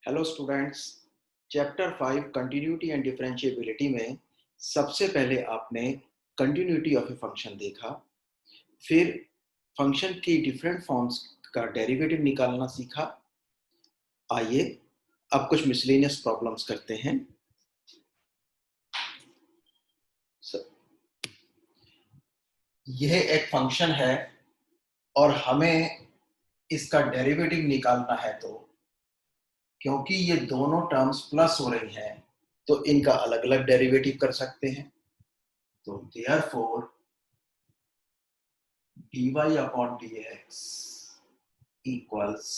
Hello students. Chapter 5 continuity and differentiability में सबसे पहले आपने कंटिन्यूटी ऑफ ए फंक्शन देखा, फिर फंक्शन की डिफरेंट फॉर्म्स का डेरिवेटिव निकालना सीखा। आइए अब कुछ मिसलेनियस प्रॉब्लम्स करते हैं। यह एक फंक्शन है और हमें इसका डेरिवेटिव निकालना है, तो क्योंकि ये दोनों टर्म्स प्लस हो रही हैं तो इनका अलग अलग डेरिवेटिव कर सकते हैं। तो therefore dy upon dx equals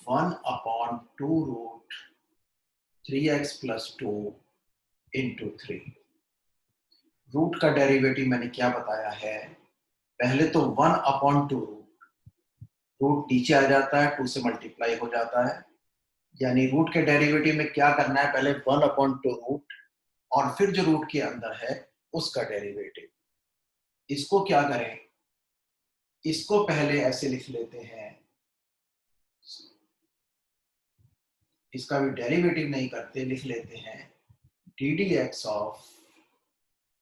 1 upon 2 root 3x plus 2 into 3। Root का डेरिवेटिव मैंने क्या बताया है, पहले तो 1 अपॉन 2 रूट नीचे आ जाता है, 2 से मल्टीप्लाई हो जाता है, यानी रूट के डेरिवेटिव में क्या करना है, पहले 1 अपॉन 2 रूट और फिर जो रूट के अंदर है उसका डेरिवेटिव। इसको क्या करें, इसको पहले ऐसे लिख लेते हैं, इसका भी डेरिवेटिव नहीं करते, लिख लेते हैं D D x of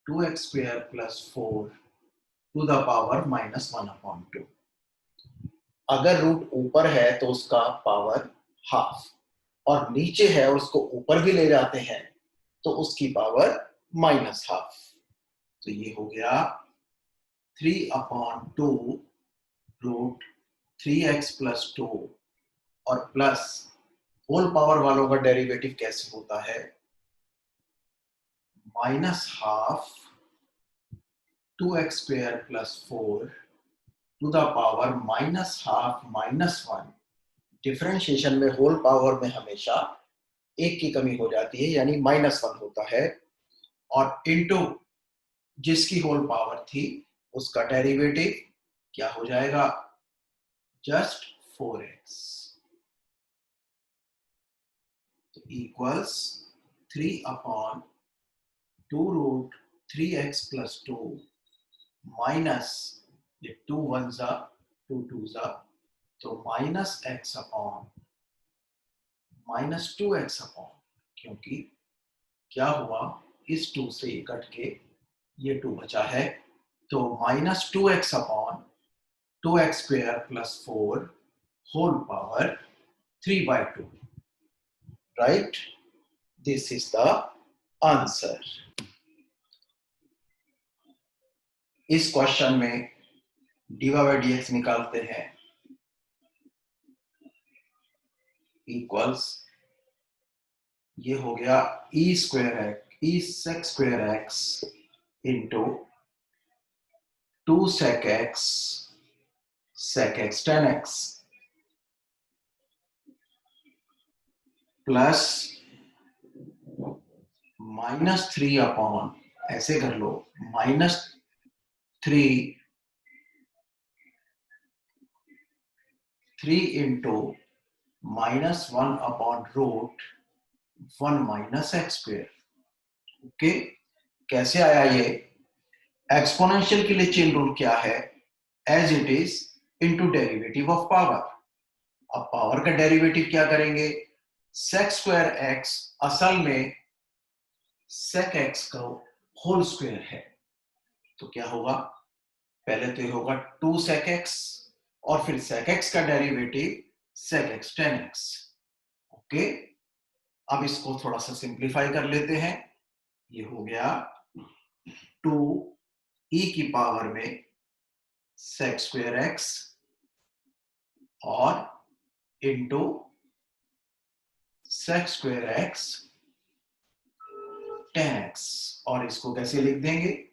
2x square plus 4 to the power minus 1 upon 2। अगर रूट ऊपर है तो उसका पावर हाफ, और नीचे है और उसको ऊपर भी ले जाते हैं तो उसकी पावर माइनस हाफ। तो ये हो गया 3 अपॉन 2 रूट 3x प्लस 2 और प्लस होल पावर वालों का डेरिवेटिव कैसे होता है, minus half 2x square plus 4 to the power minus half minus 1। Differentiation में होल पावर में हमेशा एक की कमी हो जाती है, यानी माइनस 1 होता है, और इनटू जिसकी होल पावर थी उसका डेरिवेटिव क्या हो जाएगा, just 4x equals 3 upon 2 root 3x plus 2 minus ये 2 1 जा 2 2 जा, तो minus x upon minus 2x upon, क्योंकि क्या हुआ, इस 2 से कट के ये 2 बचा है, तो minus 2x upon 2x square plus 4 whole power 3/2। Right, this is the answer. इस क्वेश्चन में dy/dx निकालते हैं, इक्वल्स ये हो गया ई sec square x into 2 sec x tan x plus minus 3 upon, ऐसे कर लो, minus 3 into minus 1 upon root 1 minus x square. Okay, कैसे आया ये, एक्सपोनेंशियल के लिए चेन रूल क्या है, as it is into derivative of power. अब पावर का डेरिवेटिव क्या करेंगे, सेक स्क्वायर एक्स असल में सेक एक्स का होल स्क्वायर है, तो क्या होगा, पहले तो ये होगा 2 sec x और फिर sec x का derivative sec x tan x। Okay, अब इसको थोड़ा सा सिंप्लीफाई कर लेते हैं, ये हो गया 2 e की पावर में sec स्क्वायर x और into sec square x tan x, और इसको कैसे लिख देंगे,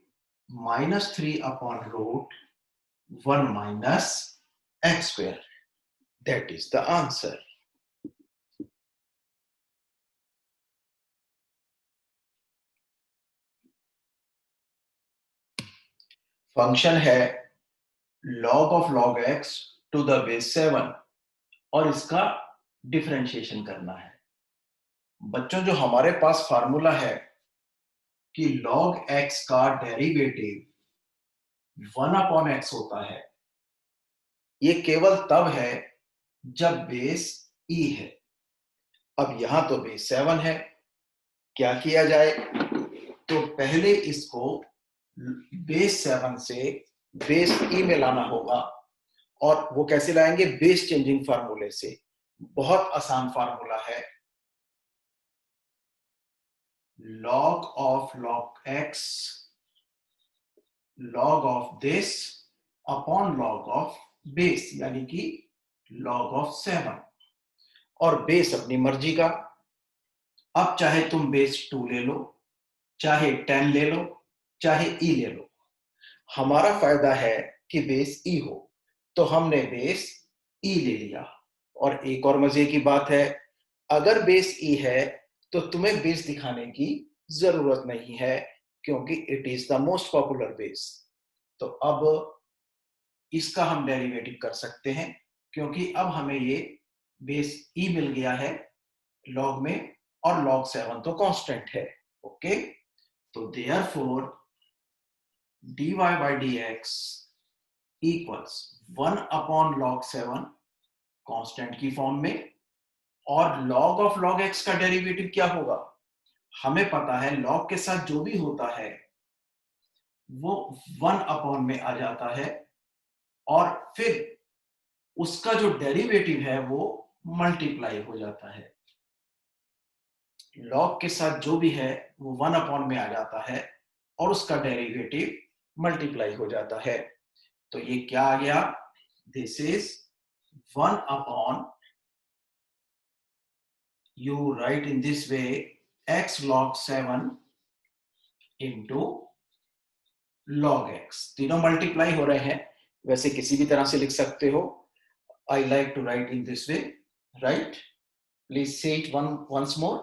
minus 3 upon root 1 minus x square. That is the answer. Function है log of log x to the base 7 और इसका डिफरेंशिएशन करना है। बच्चों, जो हमारे पास फार्मूला है कि log x का डेरिवेटिव 1 अपॉन x होता है, ये केवल तब है जब बेस e है। अब यहां तो बेस 7 है, क्या किया जाए? तो पहले इसको बेस 7 से बेस ई में लाना होगा, और वो कैसे लाएंगे? बेस चेंजिंग फार्मूले से। बहुत आसान फार्मूला है, log of log x log of this upon log of base, यानी कि log of 7, और बेस अपनी मर्जी का। अब चाहे तुम बेस 2 ले लो, चाहे 10 ले लो, चाहे ई ले लो, हमारा फायदा है कि बेस ई हो, तो हमने बेस ई ले लिया। और एक और मजे की बात है, अगर बेस ई है तो तुम्हें बेस दिखाने की जरूरत नहीं है, क्योंकि it is the most popular base. तो अब इसका हम डेरिवेटिव कर सकते हैं, क्योंकि अब हमें ये बेस ई मिल गया है लॉग में, और log 7 तो कांस्टेंट है। ओके, तो therefore dy by dx equals 1 upon log 7 constant की फॉर्म में, और log ऑफ log x का डेरिवेटिव क्या होगा? हमें पता है log के साथ जो भी होता है वो 1 अपॉन में आ जाता है, और फिर उसका जो डेरिवेटिव है वो मल्टीप्लाई हो जाता है। log के साथ जो भी है वो 1 अपॉन में आ जाता है, और उसका डेरिवेटिव मल्टीप्लाई हो जाता है। तो ये क्या आ गया? This is 1 upon, you write in this way, x log 7 into log x। तीनों मल्टीप्लाई हो रहे हैं, वैसे किसी भी तरह से लिख सकते हो। I like to write in this way, right? Please say it once more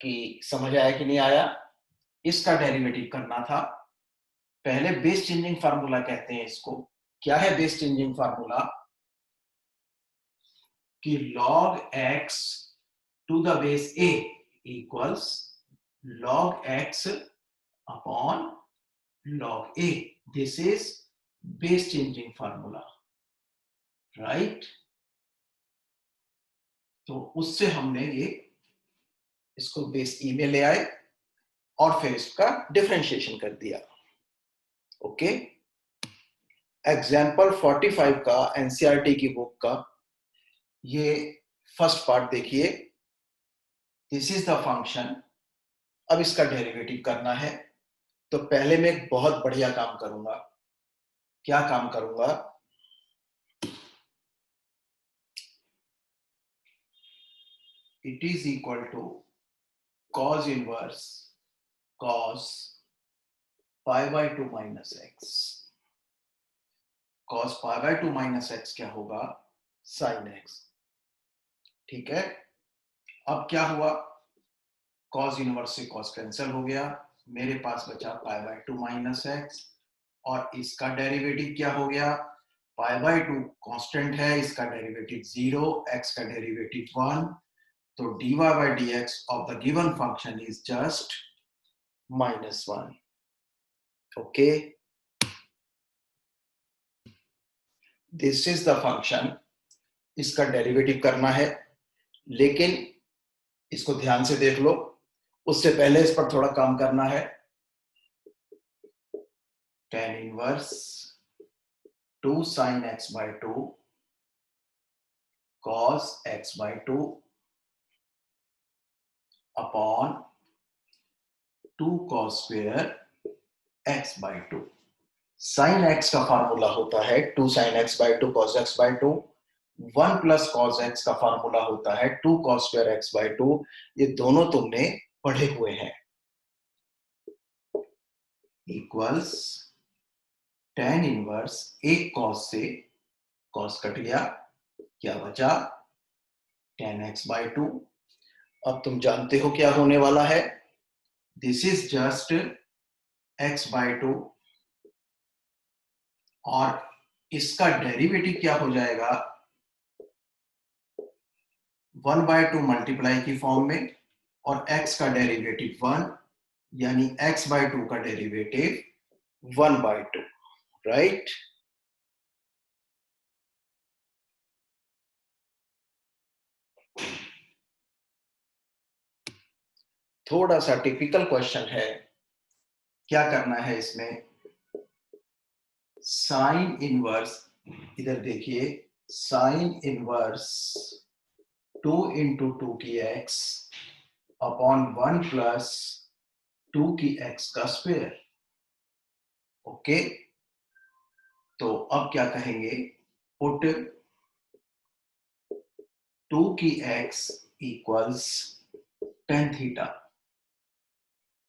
कि समझ आया कि नहीं आया। इसका डेरिवेटिव करना था। पहले बेस चेंजिंग फार्मूला कहते हैं इसको। क्या है बेस चेंजिंग फार्मूला? कि log x to the base a equals log x upon log a. This is base changing formula, right? तो उससे हमने ये इसको बेस ई में ले आए, और फिर इसका डिफरेंशिएशन कर दिया। ओके, एग्जाम्पल 45 का एनसीईआरटी की बुक का ये फर्स्ट पार्ट देखिए। This is the function. अब इसका डेरिवेटिव करना है, तो पहले मैं एक बहुत बढ़िया काम करूंगा। क्या काम करूंगा? It is equal to cos inverse cos pi by 2 minus x. cos pi by 2 minus x क्या होगा? sin x। ठीक है, अब क्या हुआ? cos इनवर्स से cos कैंसिल हो गया, मेरे पास बचा पाई बाय 2 माइनस एक्स, और इसका डेरिवेटिव क्या हो गया? पाई बाय 2 कांस्टेंट है, इसका डेरिवेटिव 0, x का डेरिवेटिव 1, तो dy by dx of the given function is just -1। Okay, this is the function. इसका डेरिवेटिव करना है, लेकिन इसको ध्यान से देख लो, उससे पहले इस पर थोड़ा काम करना है। tan inverse 2 sin x by 2 cos x by 2 upon 2 cos square x by 2। sin x का फार्मूला होता है 2 sin x by 2 cos x by 2। 1 plus cos x का फार्मूला होता है 2 cos स्क्वायर x by 2। ये दोनों तुमने पढ़े हुए हैं। इक्वल्स tan इनवर्स, एक cos से cos कट गया, क्या बचा? tan x by 2। अब तुम जानते हो क्या होने वाला है? This is just x by 2, और इसका डेरिवेटिव क्या हो जाएगा? 1 by 2 मल्टीप्लाई की फॉर्म में, और x का डेरिवेटिव 1, यानी x by 2 का डेरिवेटिव 1 by 2, राइट? थोड़ा सा टिपिकल क्वेश्चन है। क्या करना है इसमें, साइन इनवर्स, इधर देखिए, साइन इनवर्स 2 × 2 की x अपॉन 1 प्लस 2 की x का स्क्वायर। ओके, तो अब क्या कहेंगे, पुट 2 की x equals tan theta.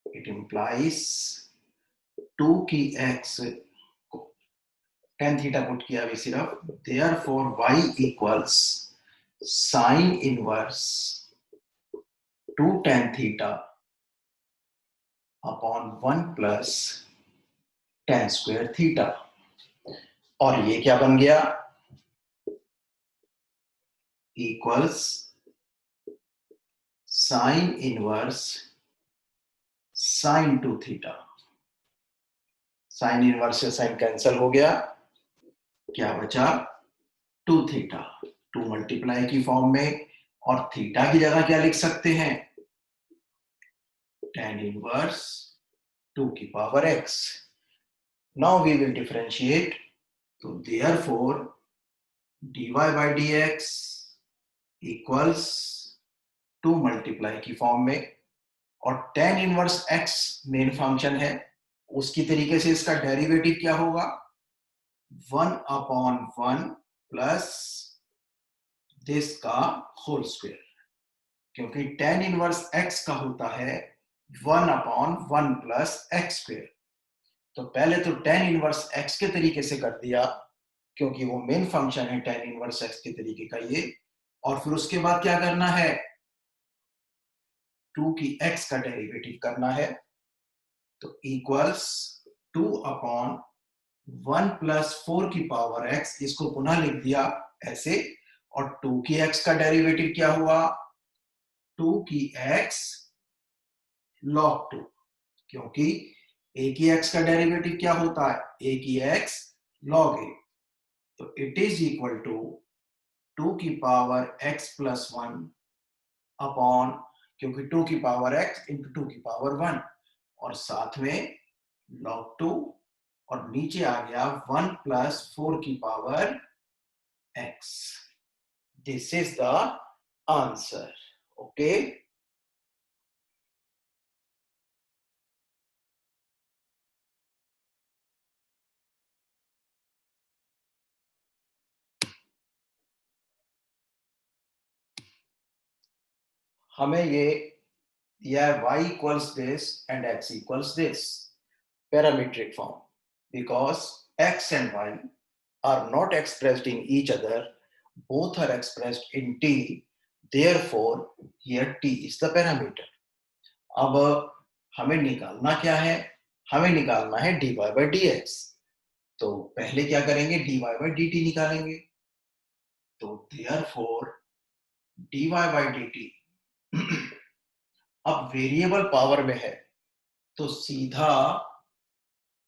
It implies 2 की x को tan थीटा पुट किया अभी सिर्फ, therefore y equals sine inverse 2 tan theta upon 1 plus tan square theta. और ये क्या बन गया, equals sine inverse sine 2 theta. Sine inverse से साइन कैंसिल हो गया, क्या बचा 2 थीटा, 2 मल्टीप्लाई की फॉर्म में, और थीटा की जगह क्या लिख सकते हैं, tan इनवर्स 2 की power x। Now we will differentiate, तो therefore dy by dx equals 2 multiply की फॉर्म में, और tan inverse x main function है, उसकी तरीके से इसका डेरिवेटिव क्या होगा, 1/1 प्लस दिस का होल स्क्वायर, क्योंकि tan इनवर्स x का होता है 1/1 प्लस एक्स स्क्वायर। तो पहले तो tan इनवर्स x के तरीके से कर दिया, क्योंकि वो मेन फंक्शन है tan इनवर्स x के तरीके का ये, और फिर उसके बाद क्या करना है, 2 की x का डेरिवेटिव करना है। तो इक्वल्स 2/1 प्लस 4 की पावर x, इसको पुनः लिख दिया ऐसे, और 2 की x का डेरिवेटिव क्या हुआ, 2 की x log 2, क्योंकि a की x का डेरिवेटिव क्या होता है, a की x log a। तो इट इज इक्वल टू 2 की पावर x प्लस 1 अपॉन, क्योंकि 2 की पावर x इंटू 2 की पावर 1, और साथ में log 2, और नीचे आ गया 1 प्लस 4 की power x। This is the answer. Okay, हमें ये दिया है y equals this and x equals this, parametric form, because x and y are not expressed in each other, both are expressed in t, therefore here t is the parameter। अब हमें निकालना क्या है, हमें निकालना है dy by dx। तो पहले क्या करेंगे, dy by dt निकालेंगे। तो therefore dy by dt अब वेरिएबल पावर में है, तो सीधा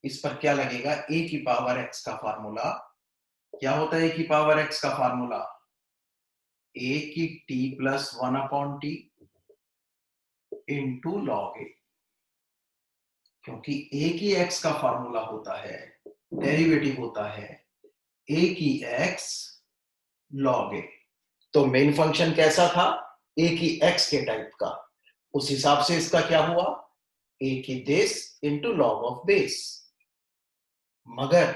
इस पर क्या लगेगा, a की पावर x का फार्मूला क्या होता है, a की पावर x का फार्मूला, a की t plus 1/t into log a, क्योंकि a की x का फार्मूला होता है, डेरिवेटिव होता है a की x log a। तो मेन फंक्शन कैसा था, a की x के टाइप का, उस हिसाब से इसका क्या हुआ, a की this into log of base. मगर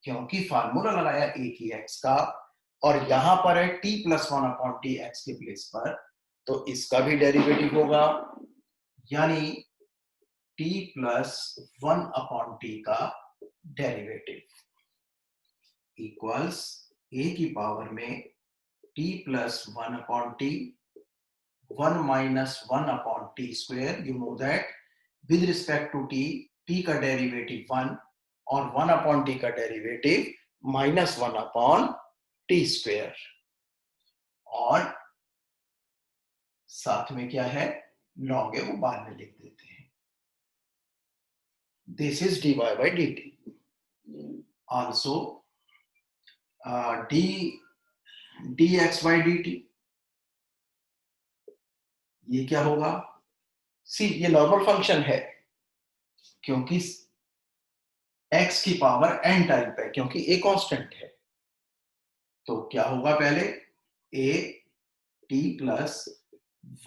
क्योंकि फार्मूला लगाया a की x का, और यहां पर है t प्लस 1/t x के प्लेस पर, तो इसका भी डेरिवेटिव होगा, यानी t प्लस 1/t का डेरिवेटिव इक्वल्स a की पावर में t plus 1/t 1 minus 1/t square. You know that with respect to t का डेरिवेटिव 1 और 1/t का डेरिवेटिव -1/t स्क्वायर। और साथ में क्या है, लॉग है, वो बाद में लिख देते हैं। This is dy by dt। Also dx by dt, ये क्या होगा, सी ये नॉर्मल फंक्शन है क्योंकि x की पावर n टाइप है, क्योंकि a कांस्टेंट है। तो क्या होगा, पहले a t plus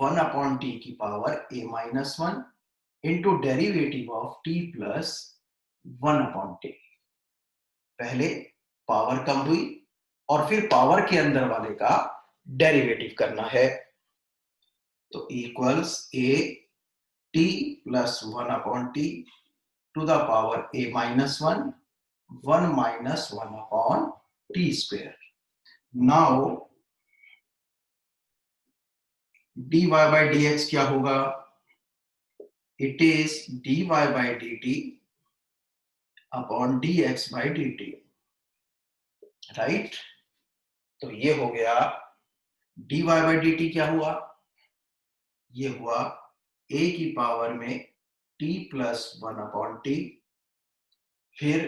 1 upon t की power a minus 1 into derivative of t plus 1 upon t. पहले पावर कम हुई और फिर पावर के अंदर वाले का डेरिवेटिव करना है। तो equals a t plus 1 upon T to the power a minus 1 1 minus 1 upon T square. Now dy by dx क्या होगा, it is dy by dt upon dx by dt, right. तो ये हो गया dy by dt क्या हुआ, ये हुआ a की पावर में t प्लस 1 अपॉन टी, फिर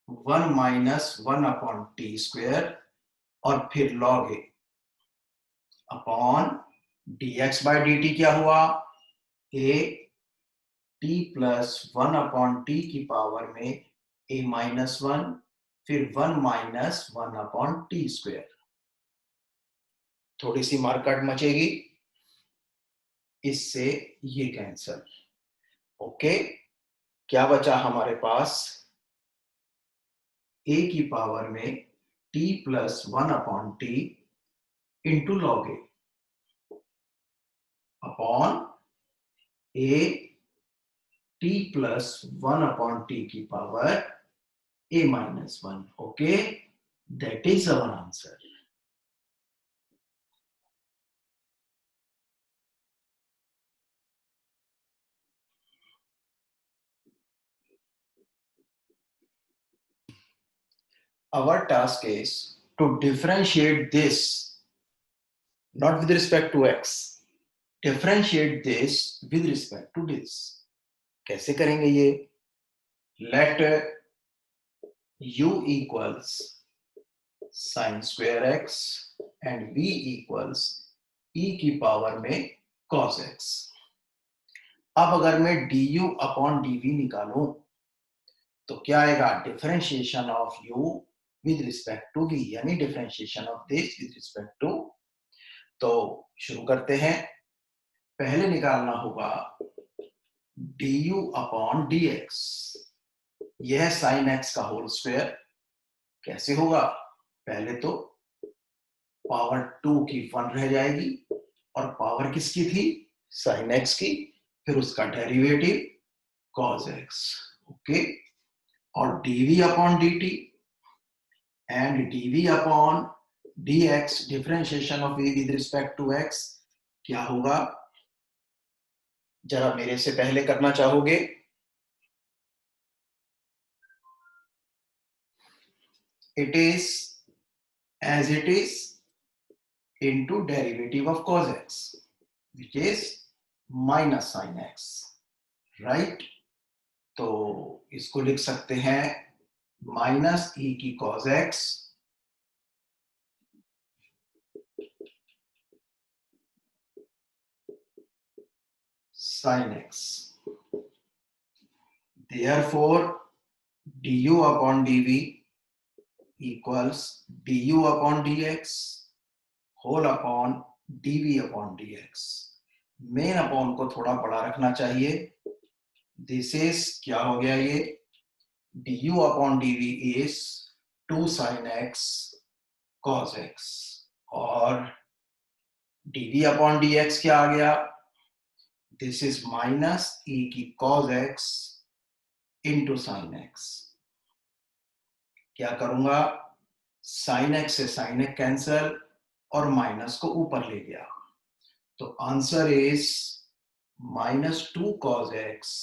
1 माइनस 1 अपॉन टी स्क्वेयर और फिर log a upon dx by dt क्या हुआ, a t plus 1 upon t की पावर में a माइनस 1 फिर 1 माइनस 1 अपॉन टी स्क्वेयर। थोड़ी सी मारकाट मचेगी, इससे ये कैंसल। ओके, क्या बचा हमारे पास, a की पावर में t plus 1 upon t into log a upon a t plus 1 upon t की power a minus 1। Okay, that is our answer. Our task is to differentiate this, not with respect to x, differentiate this with respect to this. कैसे करेंगे ये, let u equals sin square x and v equals e की power में cos x। अब अगर मैं du upon dv निकालूं तो क्या आएगा, differentiation of u with respect to v, यानी differentiation of this with respect to. तो शुरू करते हैं, पहले निकालना होगा du अपॉन dx, यह साइन x का होल स्क्वायर। कैसे होगा, पहले तो पावर 2 की 1 रह जाएगी और पावर किसकी थी, साइन x की, फिर उसका डेरिवेटिव cos x। ओके, और dv upon dt and dv upon dx, differentiation of v with respect to x क्या होगा, जरा मेरे से पहले करना चाहोगे, it is as it is into derivative of cos x which is minus sin x, right। तो इसको लिख सकते हैं माइनस e की cos x sin x, therefore du upon dv equals du upon dx whole upon dv upon dx। Main upon को थोड़ा बड़ा रखना चाहिए, दिस इज क्या हो गया, ये du upon dv is 2 sin x cos x और dv अपॉन dx क्या आ गया, दिस इज माइनस e की cos x into sin x। क्या करूंगा, sin x से sin x कैंसल और माइनस को ऊपर ले गया, तो answer is minus 2 cos x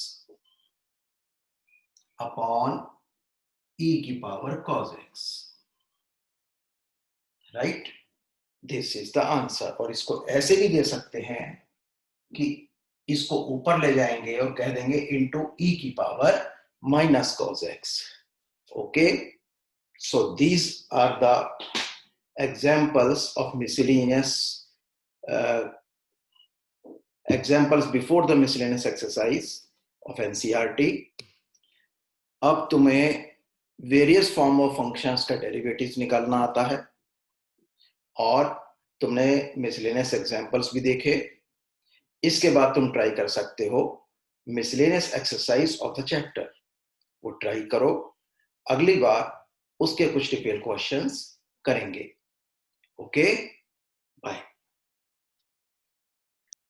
upon e की power cos x, right. This is the answer. और इसको ऐसे भी दे सकते हैं कि इसको ऊपर ले जाएंगे और कह देंगे इनटू e की power minus cos x। Okay, so these are the examples of miscellaneous examples before the miscellaneous exercise of NCERT. अब तुम्हें वेरियस फॉर्म ऑफ फंक्शंस का डेरिवेटिव्स निकालना आता है और तुमने मिसलेनियस एग्जाम्पल्स भी देखे। इसके बाद तुम ट्राई कर सकते हो miscellaneous exercise of the chapter, वो ट्राई करो। अगली बार उसके कुछ डिटेल क्वेश्चंस करेंगे। Okay, bye.